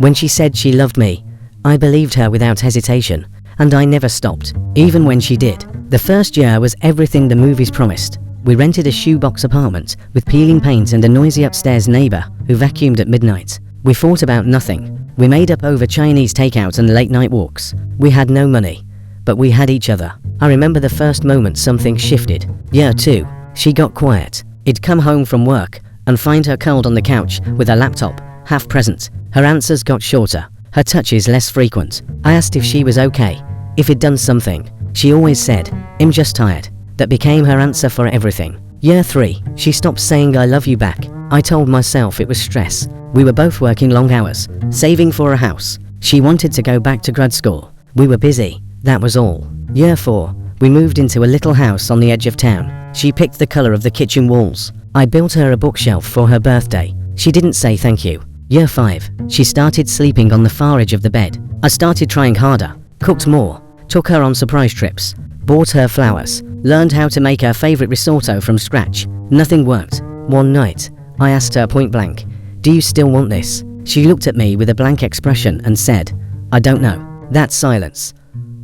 When she said she loved me, I believed her without hesitation, and I never stopped, even when she did. The first year was everything the movies promised. We rented a shoebox apartment with peeling paint and a noisy upstairs neighbor who vacuumed at midnight. We fought about nothing. We made up over Chinese takeout and late night walks. We had no money, but we had each other. I remember the first moment something shifted. Year 2, she got quiet. I'd come home from work and find her curled on the couch with her laptop, half present. Her answers got shorter, her touches less frequent. I asked if she was okay, if he'd done something. She always said, "I'm just tired." That became her answer for everything. Year 3, she stopped saying I love you back. I told myself it was stress. We were both working long hours, saving for a house. She wanted to go back to grad school. We were busy, that was all. Year 4, we moved into a little house on the edge of town. She picked the color of the kitchen walls. I built her a bookshelf for her birthday. She didn't say thank you. Year 5, she started sleeping on the far edge of the bed. I started trying harder, cooked more, took her on surprise trips, bought her flowers, learned how to make her favorite risotto from scratch. Nothing worked. One night, I asked her point blank, "Do you still want this?" She looked at me with a blank expression and said, "I don't know." That silence,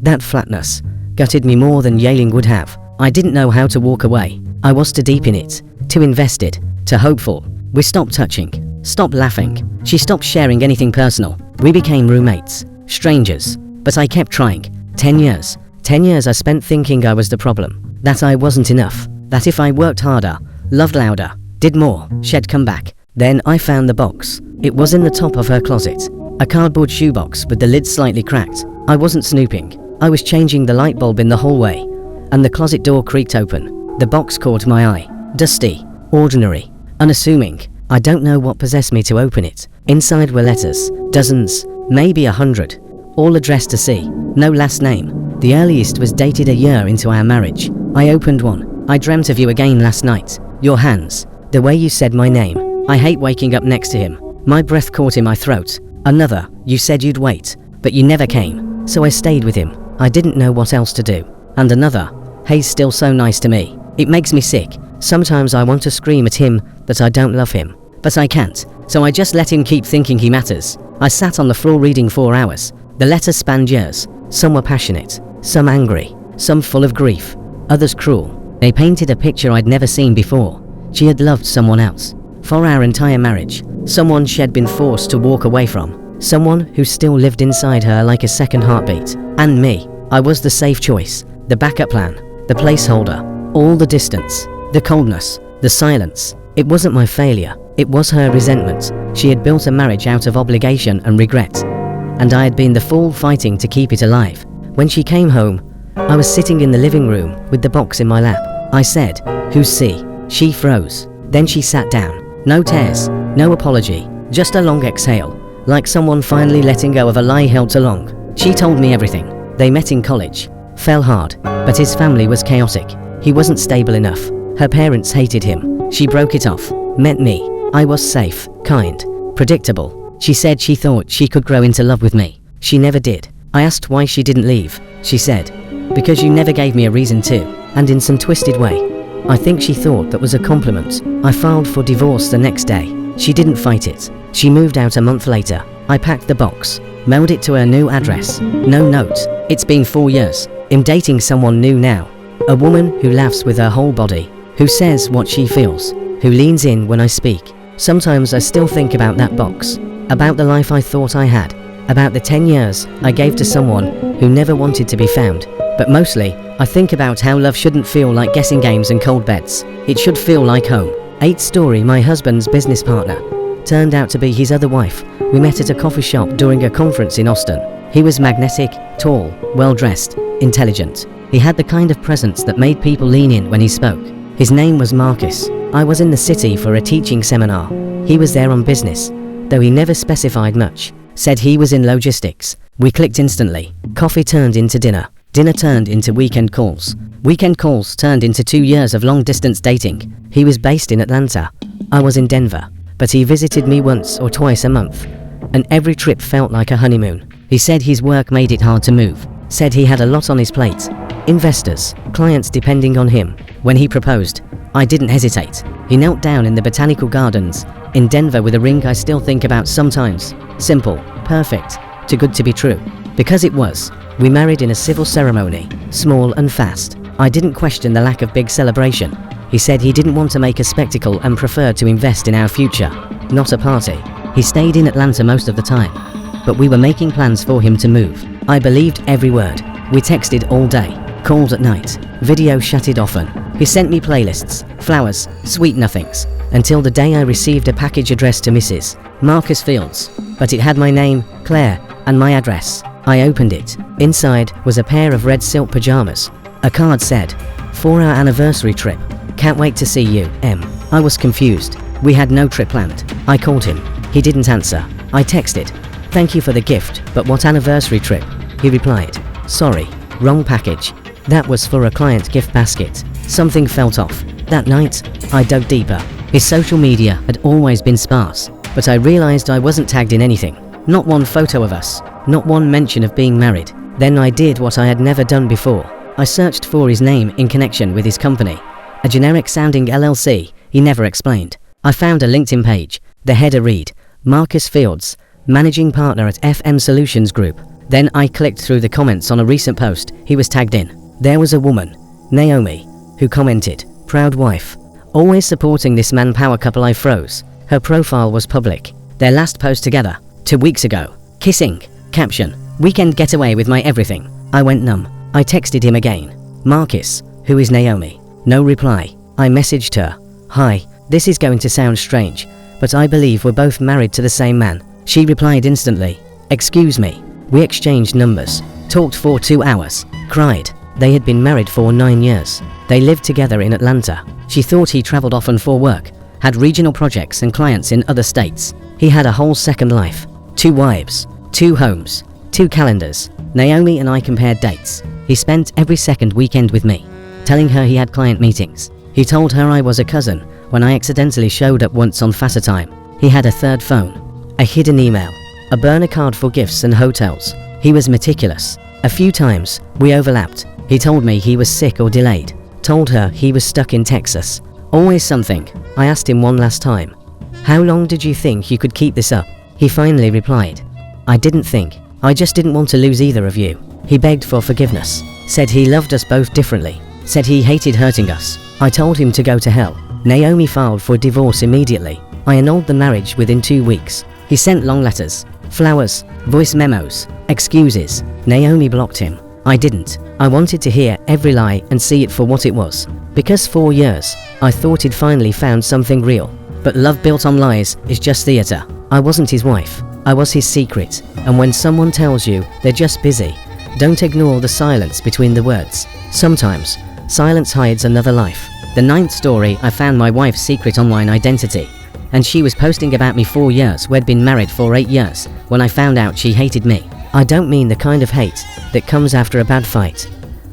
that flatness, gutted me more than yelling would have. I didn't know how to walk away. I was too deep in it, too invested, too hopeful. We stopped touching, stopped laughing. She stopped sharing anything personal. We became roommates, strangers. But I kept trying. 10 years. 10 years I spent thinking I was the problem, that I wasn't enough, that if I worked harder, loved louder, did more, she'd come back. Then I found the box. It was in the top of her closet. A cardboard shoebox with the lid slightly cracked. I wasn't snooping. I was changing the light bulb in the hallway, and the closet door creaked open. The box caught my eye. Dusty, ordinary, unassuming. I don't know what possessed me to open it. Inside were letters, dozens, maybe 100, all addressed to C. No last name. The earliest was dated a year into our marriage. I opened one. "I dreamt of you again last night. Your hands. The way you said my name. I hate waking up next to him. My breath caught in my throat." Another. "You said you'd wait, but you never came. So I stayed with him. I didn't know what else to do." And another. "He's still so nice to me. It makes me sick. Sometimes I want to scream at him that I don't love him. But I can't. So I just let him keep thinking he matters." I sat on the floor reading 4 hours. The letters spanned years. Some were passionate, some angry, some full of grief, others cruel. They painted a picture I'd never seen before. She had loved someone else. For our entire marriage. Someone she'd been forced to walk away from. Someone who still lived inside her like a second heartbeat. And me. I was the safe choice. The backup plan. The placeholder. All the distance. The coldness. The silence. It wasn't my failure. It was her resentment. She had built a marriage out of obligation and regret. And I had been the fool fighting to keep it alive. When she came home, I was sitting in the living room with the box in my lap. I said, "Who's C?" She froze. Then she sat down. No tears, no apology, just a long exhale, like someone finally letting go of a lie held too long. She told me everything. They met in college, fell hard, but his family was chaotic. He wasn't stable enough. Her parents hated him. She broke it off, met me. I was safe, kind, predictable. She said she thought she could grow into love with me. She never did. I asked why she didn't leave. She said, "Because you never gave me a reason to," and in some twisted way. I think she thought that was a compliment. I filed for divorce the next day. She didn't fight it. She moved out a month later. I packed the box, mailed it to her new address. No note. It's been 4 years. I'm dating someone new now. A woman who laughs with her whole body, who says what she feels, who leans in when I speak. Sometimes I still think about that box, about the life I thought I had, about the 10 years I gave to someone who never wanted to be found. But mostly, I think about how love shouldn't feel like guessing games and cold beds. It should feel like home. 8th Story, my husband's business partner, turned out to be his other wife. We met at a coffee shop during a conference in Austin. He was magnetic, tall, well-dressed, intelligent. He had the kind of presence that made people lean in when he spoke. His name was Marcus. I was in the city for a teaching seminar. He was there on business, though he never specified much. Said he was in logistics. We clicked instantly. Coffee turned into dinner. Dinner turned into weekend calls. Weekend calls turned into 2 years of long-distance dating. He was based in Atlanta. I was in Denver. But he visited me once or twice a month. And every trip felt like a honeymoon. He said his work made it hard to move. Said he had a lot on his plate. Investors, clients depending on him. When he proposed, I didn't hesitate. He knelt down in the botanical gardens in Denver with a ring I still think about sometimes. Simple, perfect, too good to be true. Because it was. We married in a civil ceremony, small and fast. I didn't question the lack of big celebration. He said he didn't want to make a spectacle and preferred to invest in our future, not a party. He stayed in Atlanta most of the time, but we were making plans for him to move. I believed every word. We texted all day, called at night, video chatted often. He sent me playlists, flowers, sweet nothings, until the day I received a package addressed to Mrs. Marcus Fields, but it had my name, Claire, and my address. I opened it. Inside was a pair of red silk pajamas. A card said, "For our anniversary trip. Can't wait to see you, M." I was confused. We had no trip planned. I called him. He didn't answer. I texted, "Thank you for the gift, but what anniversary trip?" He replied, "Sorry, wrong package. That was for a client gift basket." Something felt off. That night, I dug deeper. His social media had always been sparse, but I realized I wasn't tagged in anything. Not one photo of us, not one mention of being married. Then I did what I had never done before. I searched for his name in connection with his company. A generic-sounding LLC, he never explained. I found a LinkedIn page. The header read, "Marcus Fields, Managing Partner at FM Solutions Group." Then I clicked through the comments on a recent post he was tagged in. There was a woman, Naomi, who commented, "Proud wife. Always supporting this man-power couple." I froze. Her profile was public. Their last post together, 2 weeks ago. Kissing. Caption, "Weekend getaway with my everything." I went numb. I texted him again. "Marcus, who is Naomi?" No reply. I messaged her. "Hi, this is going to sound strange, but I believe we're both married to the same man." She replied instantly. "Excuse me." We exchanged numbers, talked for 2 hours, cried. They had been married for 9 years. They lived together in Atlanta. She thought he traveled often for work, had regional projects and clients in other states. He had a whole second life. 2 wives, 2 homes, 2 calendars. Naomi and I compared dates. He spent every second weekend with me, telling her he had client meetings. He told her I was a cousin when I accidentally showed up once on Fassa Time. He had a third phone, a hidden email, a burner card for gifts and hotels. He was meticulous. A few times, we overlapped. He told me he was sick or delayed. Told her he was stuck in Texas. Always something. I asked him one last time, "How long did you think you could keep this up?" He finally replied, "I didn't think. I just didn't want to lose either of you." He begged for forgiveness. Said he loved us both differently. Said he hated hurting us. I told him to go to hell. Naomi filed for divorce immediately. I annulled the marriage within 2 weeks. He sent long letters, flowers, voice memos, excuses. Naomi blocked him. I didn't. I wanted to hear every lie and see it for what it was. Because 4 years, I thought he'd finally found something real. But love built on lies is just theatre. I wasn't his wife. I was his secret. And when someone tells you they're just busy, don't ignore the silence between the words. Sometimes, silence hides another life. The 9th story, I found my wife's secret online identity. And she was posting about me 4 years. We'd been married for 8 years when I found out she hated me. I don't mean the kind of hate that comes after a bad fight,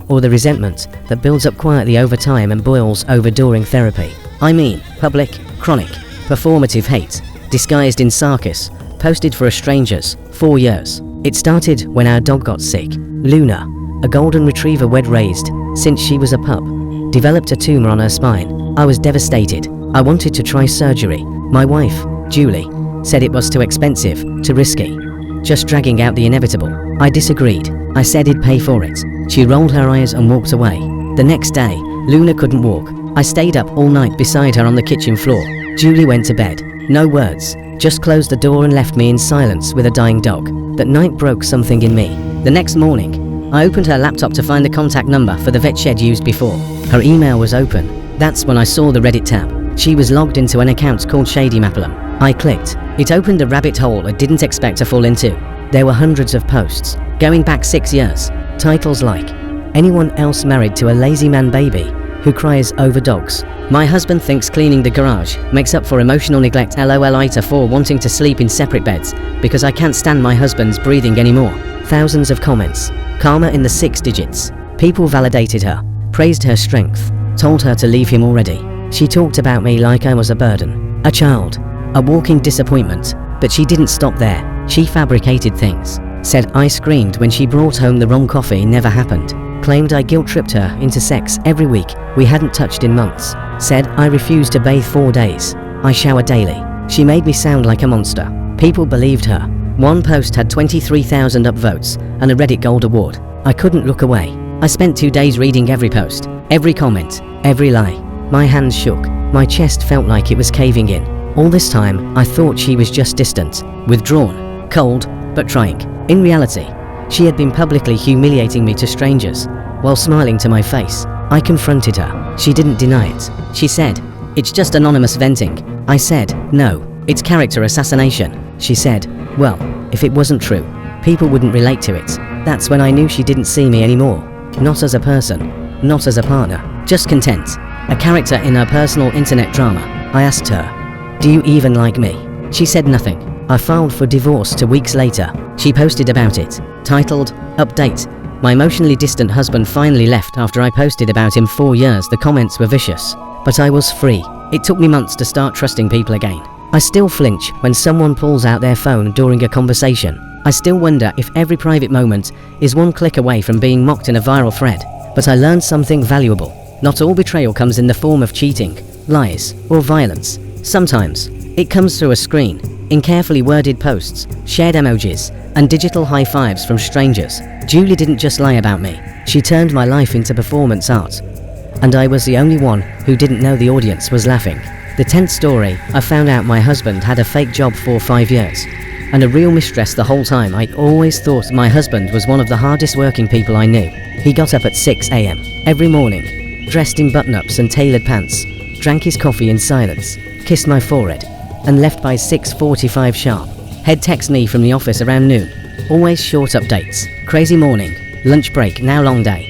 or the resentment that builds up quietly over time and boils over during therapy. I mean public, chronic, performative hate, disguised in sarcasm, posted for strangers, 4 years. It started when our dog got sick. Luna, a golden retriever we'd raised since she was a pup, developed a tumor on her spine. I was devastated. I wanted to try surgery. My wife, Julie, said it was too expensive, too risky, just dragging out the inevitable. I disagreed. I said he'd pay for it. She rolled her eyes and walked away. The next day, Luna couldn't walk. I stayed up all night beside her on the kitchen floor. Julie went to bed. No words, just closed the door and left me in silence with a dying dog. That night broke something in me. The next morning, I opened her laptop to find the contact number for the vet she'd used before. Her email was open. That's when I saw the Reddit tab. She was logged into an account called Shady Maplum. I clicked. It opened a rabbit hole I didn't expect to fall into. There were hundreds of posts, going back 6 years. Titles like, "Anyone else married to a lazy man baby who cries over dogs?" "My husband thinks cleaning the garage makes up for emotional neglect. LOL Ita for wanting to sleep in separate beds because I can't stand my husband's breathing anymore." Thousands of comments. Karma in the 6 digits. People validated her, praised her strength, told her to leave him already. She talked about me like I was a burden, a child, a walking disappointment. But she didn't stop there. She fabricated things. Said I screamed when she brought home the wrong coffee never happened. Claimed I guilt-tripped her into sex every week we hadn't touched in months. Said I refused to bathe 4 days. I shower daily. She made me sound like a monster. People believed her. One post had 23,000 upvotes and a Reddit Gold Award. I couldn't look away. I spent 2 days reading every post, every comment, every lie. My hands shook. My chest felt like it was caving in. All this time, I thought she was just distant, withdrawn, cold, but trying. In reality, she had been publicly humiliating me to strangers, while smiling to my face. I confronted her. She didn't deny it. She said, "It's just anonymous venting." I said, "No, it's character assassination." She said, "Well, if it wasn't true, people wouldn't relate to it." That's when I knew she didn't see me anymore. Not as a person, not as a partner, just content. A character in her personal internet drama. I asked her, "Do you even like me?" She said nothing. I filed for divorce 2 weeks later. She posted about it, titled, "Update. My emotionally distant husband finally left after I posted about him 4 years." The comments were vicious, but I was free. It took me months to start trusting people again. I still flinch when someone pulls out their phone during a conversation. I still wonder if every private moment is one click away from being mocked in a viral thread. But I learned something valuable. Not all betrayal comes in the form of cheating, lies, or violence. Sometimes, it comes through a screen, in carefully worded posts, shared emojis, and digital high fives from strangers. Julie didn't just lie about me. She turned my life into performance art. And I was the only one who didn't know the audience was laughing. The 10th story, I found out my husband had a fake job for 5 years. And a real mistress the whole time. I always thought my husband was one of the hardest working people I knew. He got up at 6 a.m. every morning, dressed in button-ups and tailored pants, drank his coffee in silence, kissed my forehead, and left by 6:45 sharp. He'd text me from the office around noon. Always short updates. Crazy morning, lunch break, now long day.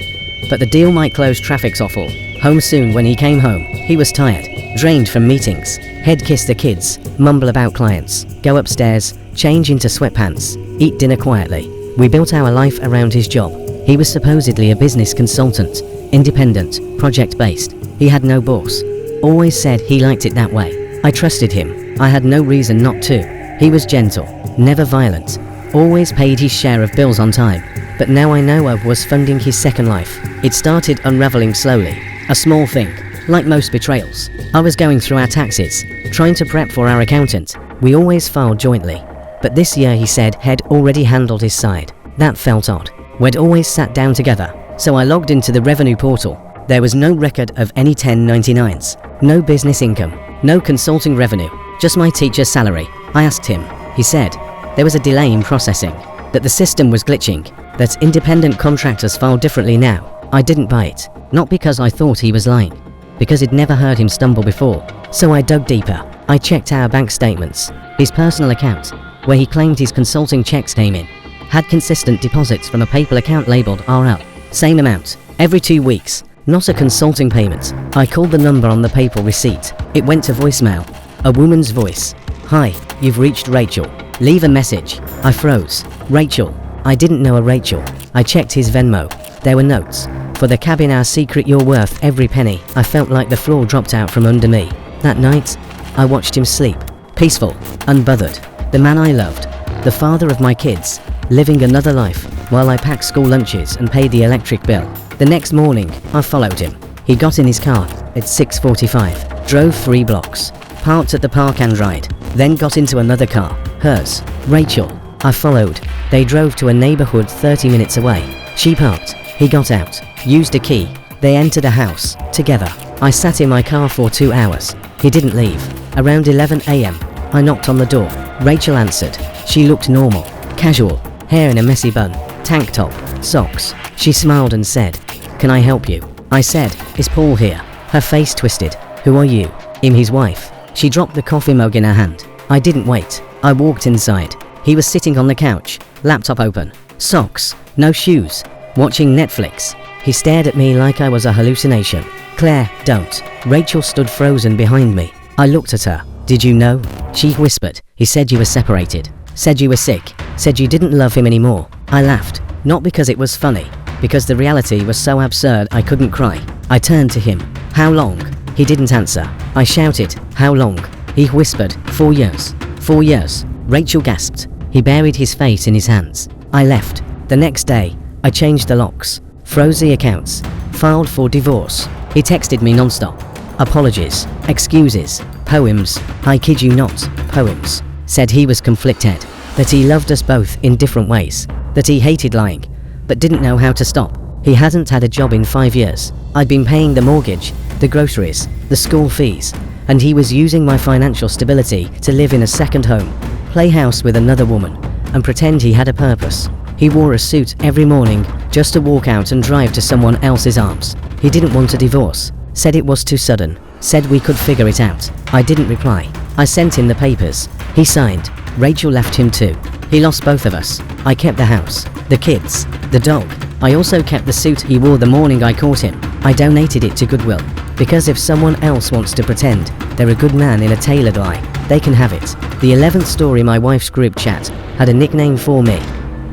But the deal might close, traffic's awful. Home soon. When he came home, he was tired, drained from meetings. He'd kiss the kids, mumble about clients, go upstairs, change into sweatpants, eat dinner quietly. We built our life around his job. He was supposedly a business consultant, independent, project-based. He had no boss. Always said he liked it that way. I trusted him. I had no reason not to. He was gentle, never violent, always paid his share of bills on time. But now I know I was funding his second life. It started unraveling slowly. A small thing, like most betrayals. I was going through our taxes, trying to prep for our accountant. We always filed jointly. But this year he said he'd already handled his side. That felt odd. We'd always sat down together. So I logged into the revenue portal. There was no record of any 1099s, no business income, no consulting revenue, just my teacher's salary. I asked him. He said there was a delay in processing, that the system was glitching, that independent contractors filed differently now. I didn't buy it, not because I thought he was lying, because I'd never heard him stumble before. So I dug deeper. I checked our bank statements. His personal account, where he claimed his consulting checks came in, had consistent deposits from a PayPal account labeled RL. Same amount, every 2 weeks, not a consulting payment. I called the number on the PayPal receipt. It went to voicemail. A woman's voice. "Hi, you've reached Rachel. Leave a message." I froze. Rachel. I didn't know a Rachel. I checked his Venmo. There were notes. "For the cabin, our secret, you're worth every penny." I felt like the floor dropped out from under me. That night, I watched him sleep. Peaceful, unbothered. The man I loved. The father of my kids. Living another life, while I packed school lunches and paid the electric bill. The next morning, I followed him. He got in his car at 6:45, drove 3 blocks, parked at the park and ride, then got into another car, hers, Rachel. I followed. They drove to a neighborhood 30 minutes away. She parked. He got out, used a key. They entered a house, together. I sat in my car for 2 hours. He didn't leave. Around 11 a.m., I knocked on the door. Rachel answered. She looked normal, casual, hair in a messy bun, tank top, socks. She smiled and said, "Can I help you?" I said, "Is Paul here?" Her face twisted. "Who are you?" "I'm his wife." She dropped the coffee mug in her hand. I didn't wait. I walked inside. He was sitting on the couch, laptop open, socks, no shoes, watching Netflix. He stared at me like I was a hallucination. "Claire, don't." Rachel stood frozen behind me. I looked at her. "Did you know?" She whispered. "He said you were separated. Said you were sick. Said you didn't love him anymore." I laughed. Not because it was funny, because the reality was so absurd I couldn't cry. I turned to him. "How long?" He didn't answer. I shouted, "How long?" He whispered, 4 years. 4 years. Rachel gasped. He buried his face in his hands. I left. The next day, I changed the locks, froze the accounts, filed for divorce. He texted me non-stop. Apologies, excuses, poems, I kid you not, poems. Said he was conflicted. that he loved us both in different ways, that he hated lying, but didn't know how to stop. He hadn't had a job in 5 years. I'd been paying the mortgage, the groceries, the school fees, and he was using my financial stability to live in a second home, play house with another woman, and pretend he had a purpose. He wore a suit every morning just to walk out and drive to someone else's arms. He didn't want a divorce, said it was too sudden, said we could figure it out. I didn't reply. I sent him the papers. He signed. Rachel left him too. He lost both of us. I kept the house, the kids, the dog. I also kept the suit he wore the morning I caught him. I donated it to Goodwill, because if someone else wants to pretend they're a good man in a tailored lie, they can have it. The 11th story, my wife's group chat had a nickname for me.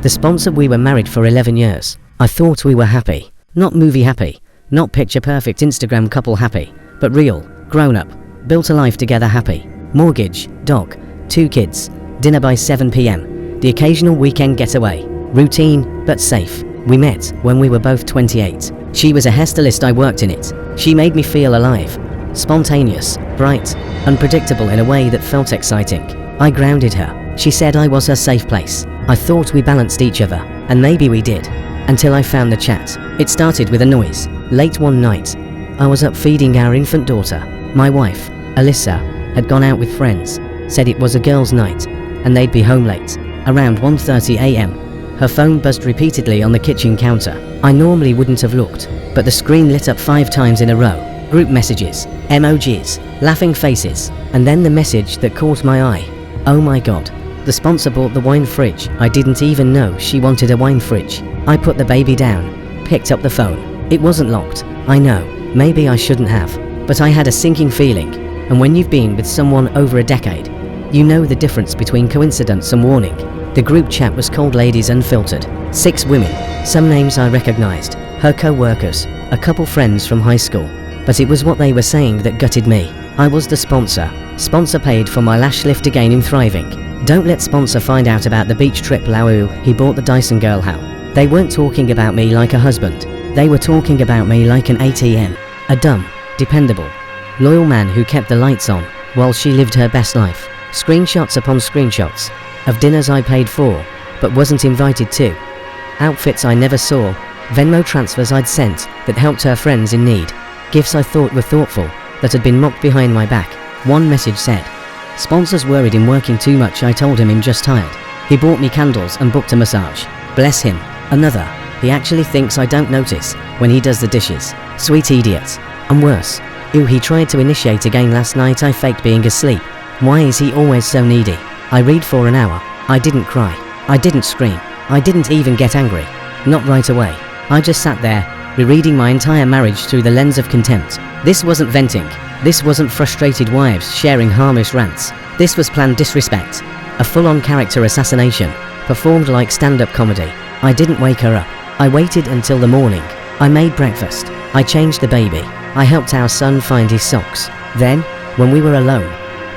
The sponsor. We were married for 11 years. I thought we were happy. Not movie happy, not picture perfect Instagram couple happy, but real, grown up, built a life together happy. Mortgage, dog, 2 kids, dinner by 7 p.m, the occasional weekend getaway. Routine, but safe. We met when we were both 28. She was a hairstylist, I worked in it. She made me feel alive. Spontaneous, bright, unpredictable in a way that felt exciting. I grounded her. She said I was her safe place. I thought we balanced each other, and maybe we did. Until I found the chat. It started with a noise. Late one night, I was up feeding our infant daughter. My wife, Alyssa, had gone out with friends, said it was a girls' night, and they'd be home late. Around 1:30 a.m, her phone buzzed repeatedly on the kitchen counter. I normally wouldn't have looked, but the screen lit up 5 times in a row. Group messages, emojis, laughing faces, and then the message that caught my eye. Oh my god. The sponsor bought the wine fridge. I didn't even know she wanted a wine fridge. I put the baby down, picked up the phone. It wasn't locked. I know, maybe I shouldn't have, but I had a sinking feeling. And when you've been with someone over a decade, you know the difference between coincidence and warning. The group chat was called Ladies Unfiltered. 6 women, some names I recognized, her co-workers, a couple friends from high school. But it was what they were saying that gutted me. I was the sponsor. Sponsor paid for my lash lift again in Thriving. Don't let sponsor find out about the beach trip Lau. He bought the Dyson girl how. They weren't talking about me like a husband. They were talking about me like an ATM. A dumb, dependable, loyal man who kept the lights on while she lived her best life. Screenshots upon screenshots of dinners I paid for but wasn't invited to. Outfits I never saw. Venmo transfers I'd sent that helped her friends in need. Gifts I thought were thoughtful that had been mocked behind my back. One message said, "Sponsor's worried him working too much. I told him just tired. He bought me candles and booked a massage. Bless him." Another, "He actually thinks I don't notice when he does the dishes. Sweet idiot." And worse, "Ew, he tried to initiate again last night. I faked being asleep. Why is he always so needy?" I read for an hour. I didn't cry. I didn't scream. I didn't even get angry. Not right away. I just sat there, rereading my entire marriage through the lens of contempt. This wasn't venting. This wasn't frustrated wives sharing harmless rants. This was planned disrespect. A full-on character assassination, performed like stand-up comedy. I didn't wake her up. I waited until the morning. I made breakfast. I changed the baby. I helped our son find his socks. Then, when we were alone,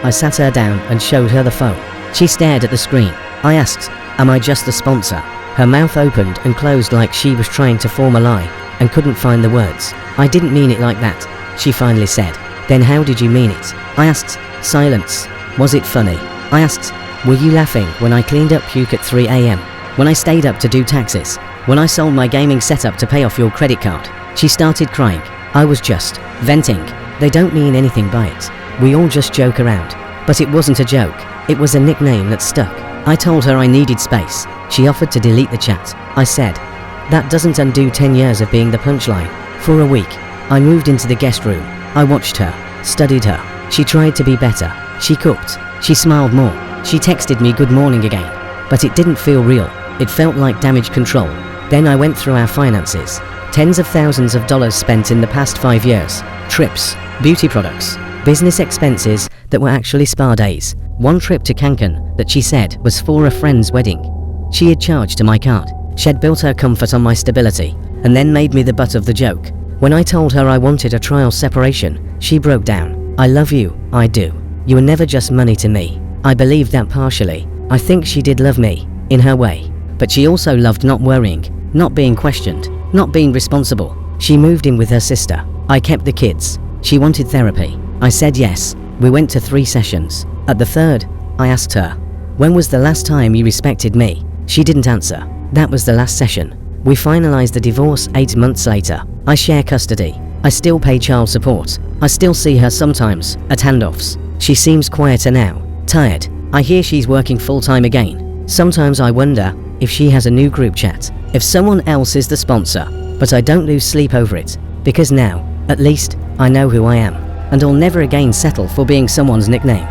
I sat her down and showed her the phone. She stared at the screen. I asked, "Am I just the sponsor?" Her mouth opened and closed like she was trying to form a lie and couldn't find the words. "I didn't mean it like that," she finally said. "Then how did you mean it?" I asked. Silence. "Was it funny?" I asked. "Were you laughing when I cleaned up puke at 3 a.m? When I stayed up to do taxes? When I sold my gaming setup to pay off your credit card?" She started crying. I was just venting. They don't mean anything by it. We all just joke around. But it wasn't a joke. It was a nickname that stuck. I told her I needed space. She offered to delete the chat. I said, "That doesn't undo 10 years of being the punchline." For a week, I moved into the guest room. I watched her, studied her. She tried to be better. She cooked. She smiled more. She texted me good morning again. But it didn't feel real. It felt like damage control. Then I went through our finances. Tens of thousands of dollars spent in the past 5 years. Trips, beauty products, business expenses that were actually spa days. One trip to Cancun that she said was for a friend's wedding. She had charged to my card. She'd built her comfort on my stability, and then made me the butt of the joke. When I told her I wanted a trial separation, she broke down. "I love you, I do. You were never just money to me." I believed that partially. I think she did love me, in her way. But she also loved not worrying, not being questioned, not being responsible. She moved in with her sister. I kept the kids. She wanted therapy. I said yes. We went to 3 sessions. At the 3rd, I asked her, When was the last time you respected me? She didn't answer. That was the last session. We finalized the divorce 8 months later. I share custody. I still pay child support. I still see her sometimes, at handoffs. She seems quieter now, tired. I hear she's working full-time again. Sometimes I wonder if she has a new group chat, if someone else is the sponsor. But I don't lose sleep over it, because now, at least, I know who I am, and I'll never again settle for being someone's nickname.